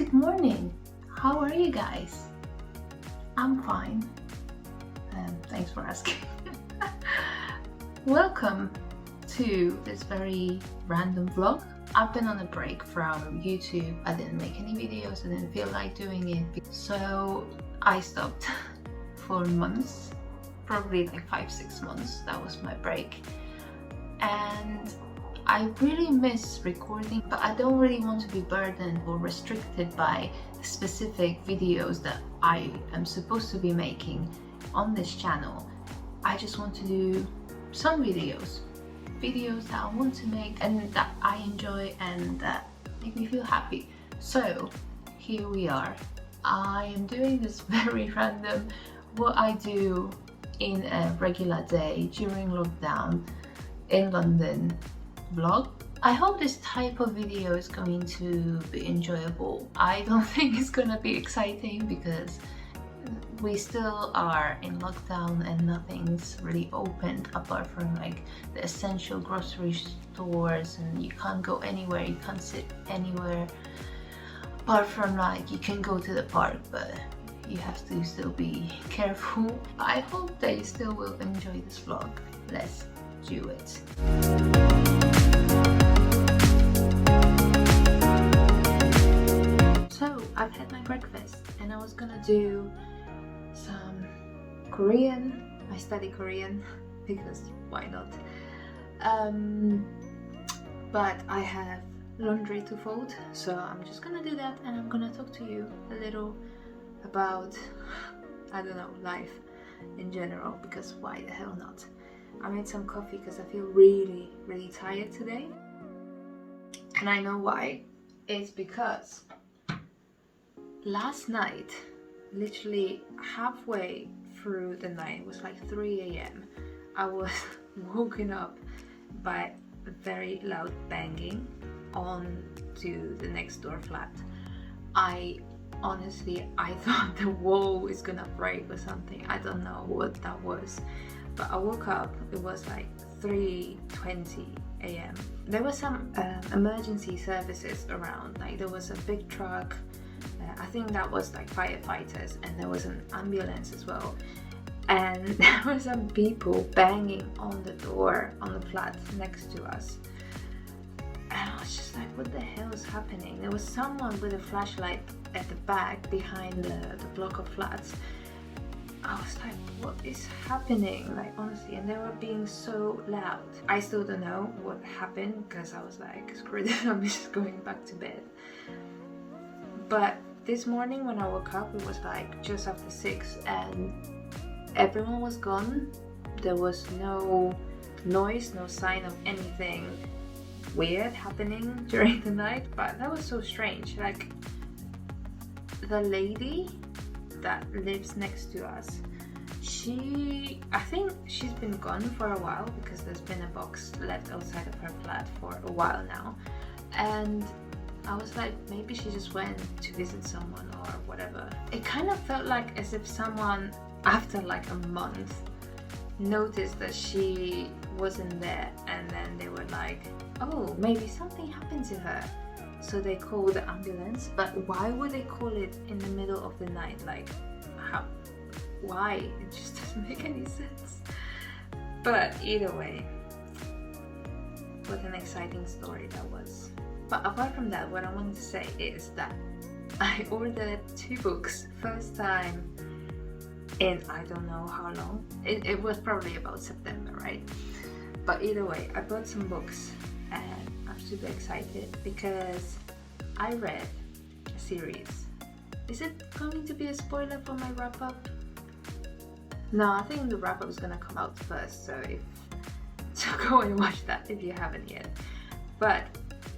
Good morning. How are you guys? I'm fine. Thanks for asking. Welcome to this very random vlog. I've been on a break from YouTube. I didn't make any videos. I didn't feel like doing it. So I stopped for months, probably like 5-6 months. That was my break. And I really miss recording, but I don't really want to be burdened or restricted by specific videos that I am supposed to be making on this channel. I just want to do some videos that I want to make and that I enjoy and that make me feel happy. So here we are. I am doing this very random, what I do in a regular day during lockdown in London vlog. I hope this type of video is going to be enjoyable. I don't think it's gonna be exciting because we still are in lockdown and nothing's really opened apart from like the essential grocery stores, and you can't go anywhere, you can't sit anywhere apart from like you can go to the park, but you have to still be careful. I hope that you still will enjoy this vlog. Let's do it. So I've had my breakfast and I was gonna do some Korean. I study Korean because why not? But I have laundry to fold, so I'm just gonna do that and I'm gonna talk to you a little about, I don't know, life in general, because why the hell not? I made some coffee because I feel really tired today, and I know why. It's because last night, literally halfway through the night, it was like 3 a.m. I was woken up by a very loud banging on to the next door flat. I thought the wall was gonna break or something. I don't know what that was, but I woke up, it was like 3:20 a.m. There were some emergency services around, like there was a big truck, I think that was like firefighters, and there was an ambulance as well, and there were some people banging on the door on the flat next to us, and I was just like, what the hell is happening? There was someone with a flashlight at the back behind the block of flats. I was like, what is happening? Like honestly, and they were being so loud. I still don't know what happened because I was like, screw this, I'm just going back to bed. But this morning when I woke up, it was like just after 6 and everyone was gone. There was no noise, no sign of anything weird happening during the night, but that was so strange. Like the lady that lives next to us, I think she's been gone for a while because there's been a box left outside of her flat for a while now, and I was like, maybe she just went to visit someone or whatever. It kind of felt like as if someone after like a month noticed that she wasn't there, and then they were like, oh, maybe something happened to her, so they called the ambulance. But why would they call it in the middle of the night? Like how? Why? It just doesn't make any sense. But either way, what an exciting story that was. But apart from that, what I wanted to say is that I ordered 2 books, first time in I don't know how long. It was probably about September, right? But either way, I bought some books and I'm super excited because I read a series. Is it going to be a spoiler for my wrap-up? No, I think the wrap-up is gonna come out first, so go and watch that if you haven't yet. But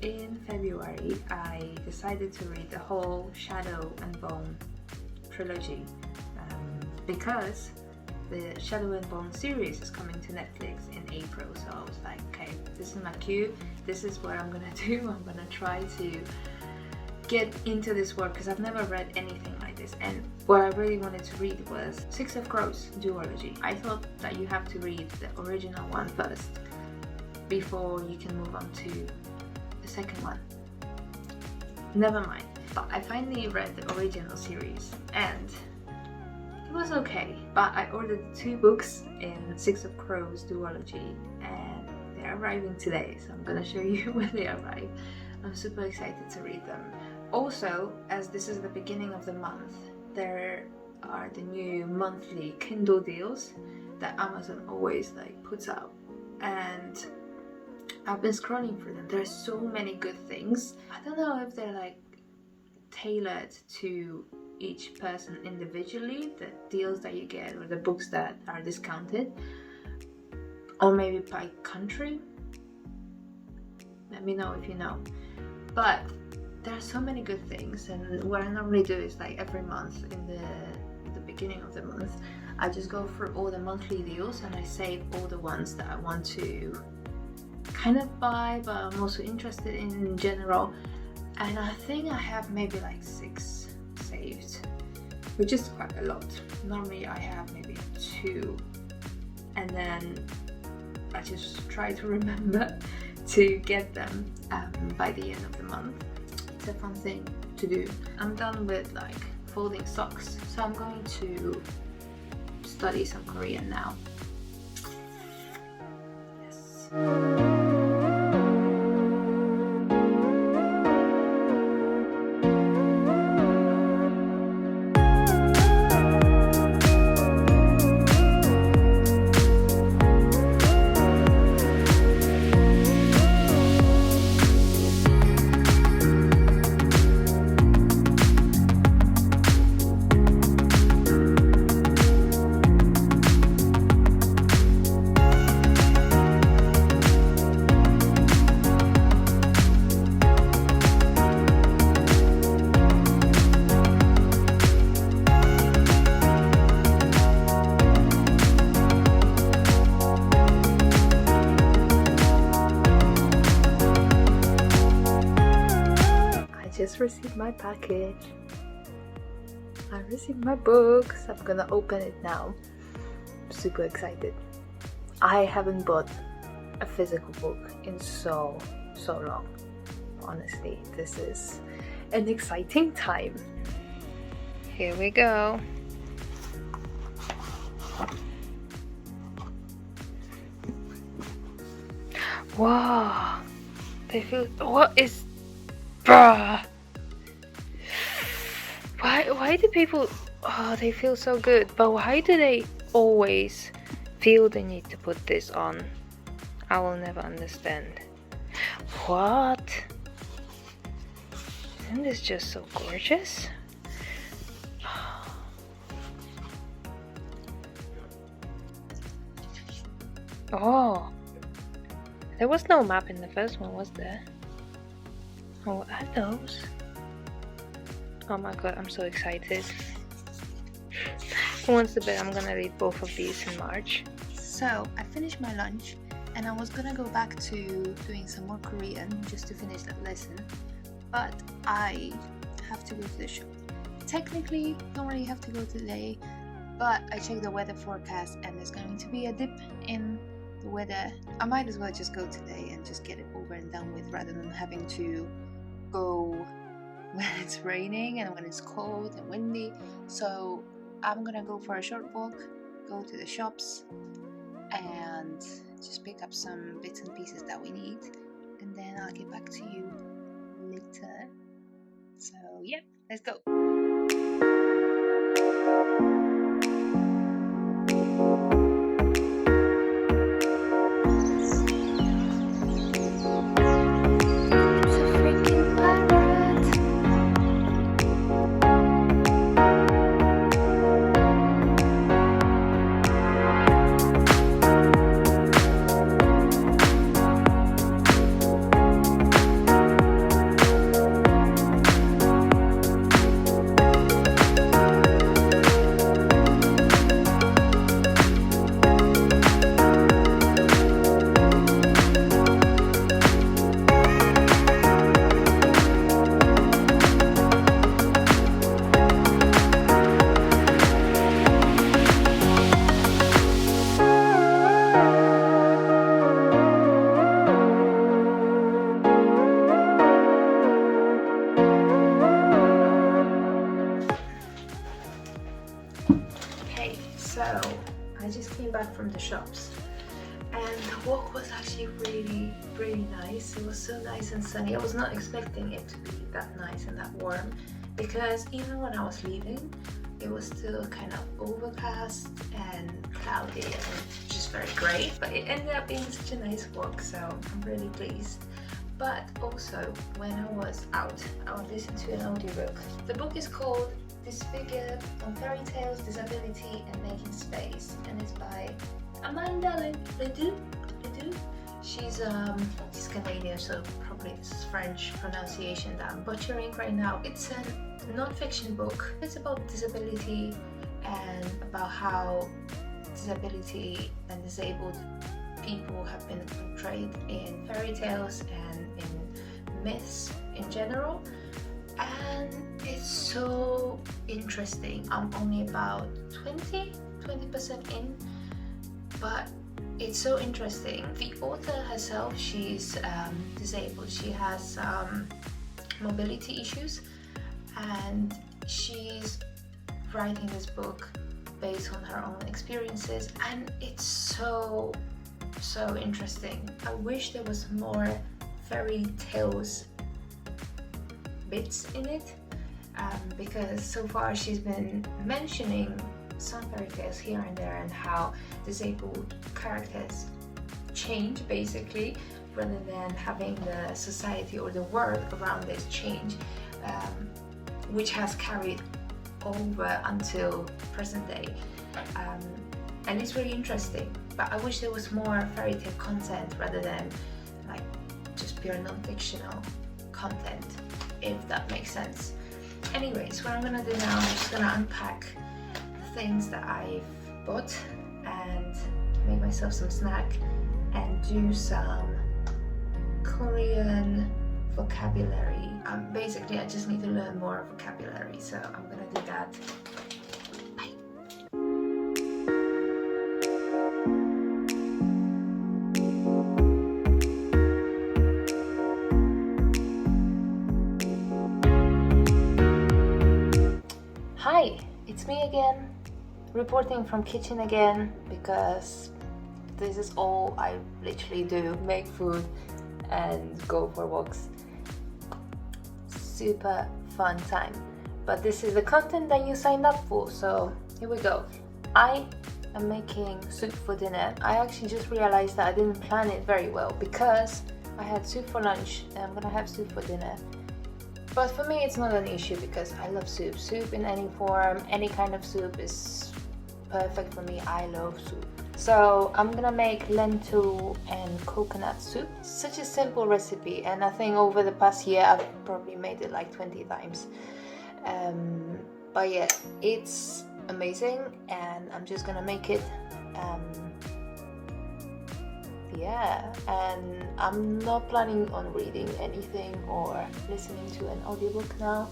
in February, I decided to read the whole Shadow and Bone trilogy because the Shadow and Bone series is coming to Netflix in April. So I was like, okay, this is my cue. This is what I'm gonna do. I'm gonna try to get into this work because I've never read anything like this. And what I really wanted to read was Six of Crows duology. I thought that you have to read the original one first before you can move on to the second one. Never mind. but I finally read the original series and it was okay. But I ordered 2 books in Six of Crows duology and they're arriving today, so I'm gonna show you when they arrive. I'm super excited to read them. Also, as this is the beginning of the month, there are the new monthly Kindle deals that Amazon always like puts out, and I've been scrolling through them. There's so many good things. I don't know if they're like tailored to each person individually, the deals that you get or the books that are discounted, or maybe by country. Let me know if you know. But there are so many good things, and what I normally do is like every month in the beginning of the month I just go through all the monthly deals and I save all the ones that I want to kind of buy but I'm also interested in general, and I think I have maybe like 6 saved, which is quite a lot. Normally I have maybe 2, and then I just try to remember to get them by the end of the month. It's a fun thing to do. I'm done with like folding socks, so I'm going to study some Korean now. Yes. Just received my package. I received my books. I'm gonna open it now. I'm super excited. I haven't bought a physical book in so long. Honestly, this is an exciting time. Here we go. Wow, they feel. What is? Bruh. Why do people, oh, they feel so good, but why do they always feel the need to put this on? I will never understand. What? Isn't this just so gorgeous? Oh, there was no map in the first one, was there? Oh, what are those? Oh my god, I'm so excited. Who wants to bet I'm gonna read both of these in March? So, I finished my lunch and I was gonna go back to doing some more Korean just to finish that lesson, but I have to go to the shop. Technically, don't really have to go today, but I checked the weather forecast and there's going to be a dip in the weather. I might as well just go today and just get it over and done with rather than having to go when it's raining and when it's cold and windy. So I'm gonna go for a short walk, go to the shops and just pick up some bits and pieces that we need, and then I'll get back to you later. So yeah, let's go. So I just came back from the shops and the walk was actually really nice. It was so nice and sunny. I was not expecting it to be that nice and that warm, because even when I was leaving it was still kind of overcast and cloudy and just very grey, but it ended up being such a nice walk, so I'm really pleased. But also, when I was out, I would listen to an audiobook. The book is called Disfigured on Fairy Tales, Disability and Making Space, and it's by Amanda Ledoux. She's Canadian, so probably this is French pronunciation that I'm butchering right now. It's a non-fiction book. It's about disability and about how disability and disabled people have been portrayed in fairy tales and in myths in general, and it's so interesting. I'm only about 20% in, but it's so interesting. The author herself, she's disabled. She has mobility issues, and she's writing this book based on her own experiences, and it's so interesting. I wish there was more fairy tales bits in it, because so far she's been mentioning some fairy tales here and there and how disabled characters change basically, rather than having the society or the world around this change, which has carried over until present day, and it's really interesting. But I wish there was more fairy tale content rather than like just pure non-fictional content, if that makes sense. Anyways, what I'm gonna do now, I'm just gonna unpack the things that I've bought and make myself some snack and do some Korean vocabulary. Basically, I just need to learn more vocabulary, so I'm gonna do that. Bye. Hi, it's me again, reporting from kitchen again, because this is all I literally do, make food and go for walks. Super fun time, but this is the content that you signed up for, so here we go. I am making soup for dinner. I actually just realized that I didn't plan it very well, because I had soup for lunch and I'm gonna have soup for dinner. But for me it's not an issue, because I love soup. Soup in any form, any kind of soup is perfect for me. I love soup. So I'm gonna make lentil and coconut soup. Such a simple recipe, and I think over the past year I've probably made it like 20 times. But yeah, it's amazing, and I'm just gonna make it. Yeah, and I'm not planning on reading anything or listening to an audiobook now,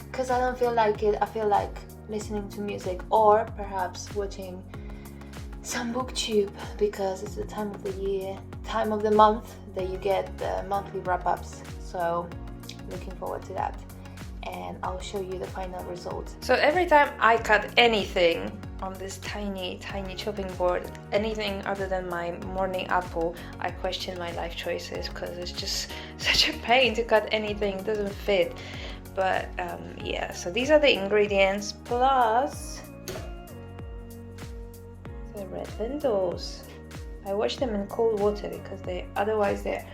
because I don't feel like it. I feel like listening to music, or perhaps watching some booktube, because it's the time of the year, time of the month that you get the monthly wrap-ups. So looking forward to that, and I'll show you the final result. So every time I cut anything on this tiny chopping board, anything other than my morning apple, I question my life choices, because it's just such a pain to cut anything. It doesn't fit. But yeah, so these are the ingredients, plus the red lentils. I wash them in cold water, because otherwise they're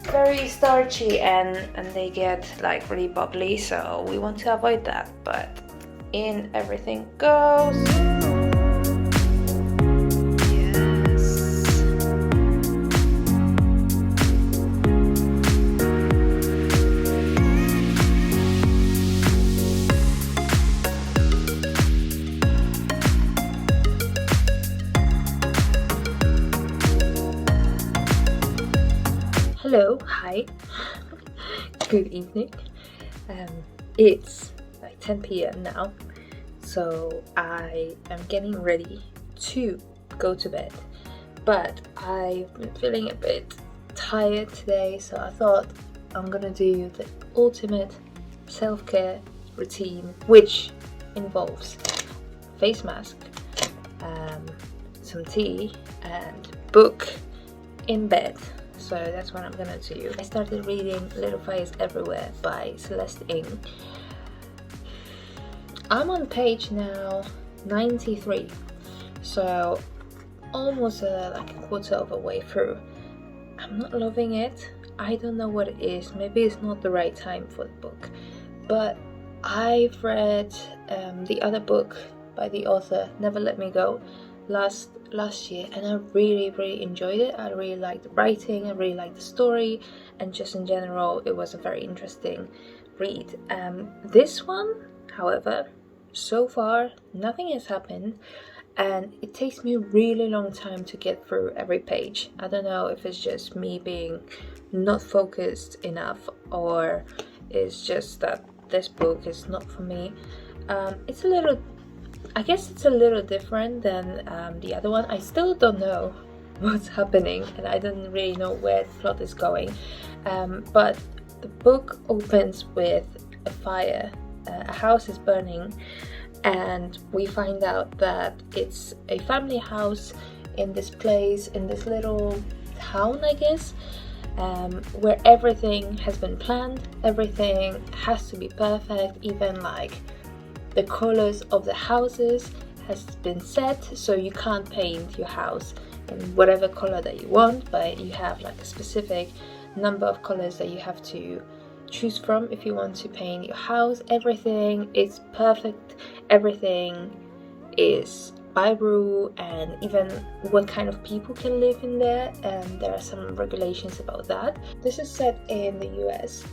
very starchy and they get like really bubbly, so we want to avoid that. But in everything goes. Hello, hi, good evening. It's like 10 p.m. now, so I am getting ready to go to bed, but I've been feeling a bit tired today, so I thought I'm gonna do the ultimate self-care routine, which involves face mask, some tea and book in bed. So that's what I'm gonna do. I started reading Little Fires Everywhere by Celeste Ng. I'm on page now 93, so almost like a quarter of a way through. I'm not loving it. I don't know what it is. Maybe it's not the right time for the book, but I've read the other book by the author, Never Let Me Go, last year, and I really enjoyed it. I really liked the writing, I really liked the story, and just in general it was a very interesting read. This one, however, so far nothing has happened, and it takes me a really long time to get through every page. I don't know if it's just me being not focused enough, or it's just that this book is not for me. I guess it's a little different than the other one. I still don't know what's happening, and I don't really know where the plot is going, but the book opens with a fire. A house is burning, and we find out that it's a family house in this place, in this little town, I guess, where everything has been planned, everything has to be perfect, even like the colors of the houses has been set, so you can't paint your house in whatever color that you want, but you have like a specific number of colors that you have to choose from if you want to paint your house. Everything is perfect, everything is by rule, and even what kind of people can live in there, and there are some regulations about that. This is set in the US,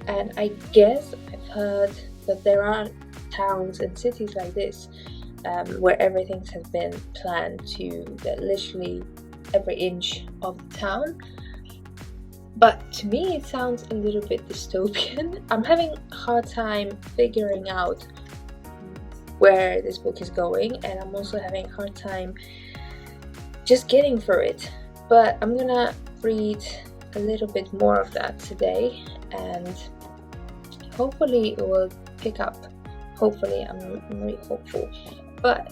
and I guess I've heard that there are towns and cities like this where everything has been planned to literally every inch of the town. But to me it sounds a little bit dystopian. I'm having a hard time figuring out where this book is going, and I'm also having a hard time just getting through it. But I'm gonna read a little bit more of that today, and hopefully it will pick up. Hopefully, I'm really hopeful. But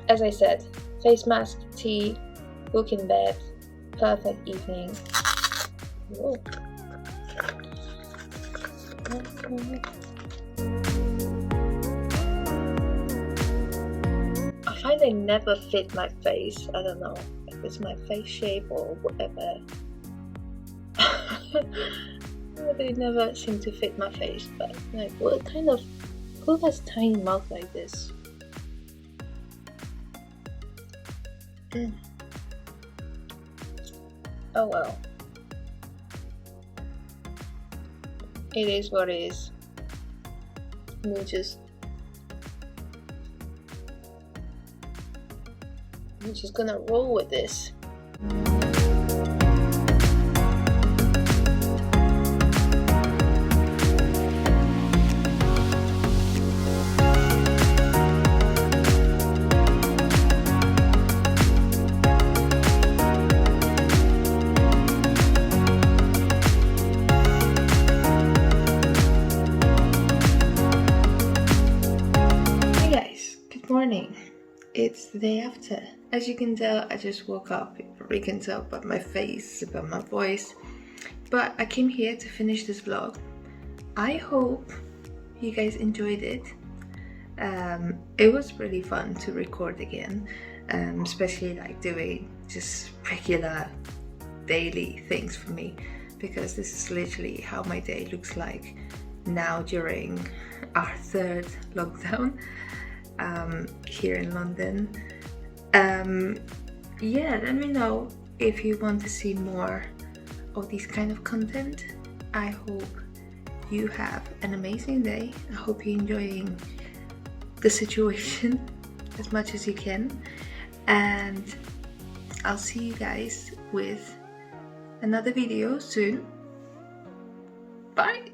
as I said, face mask, tea, book in bed, perfect evening. Whoa. I find they never fit my face. I don't know if it's my face shape or whatever. They never seem to fit my face, but like, what kind of, who has tiny mouth like this? Oh well. It is what it is. We're just gonna roll with this. Morning. It's the day after. As you can tell, I just woke up. You probably can tell by my face, by my voice. But I came here to finish this vlog. I hope you guys enjoyed it. It was really fun to record again, especially like doing just regular daily things for me, because this is literally how my day looks like now during our third lockdown. Here in London. Yeah, let me know if you want to see more of these kind of content. I hope you have an amazing day. I hope you're enjoying the situation as much as you can, and I'll see you guys with another video soon. Bye.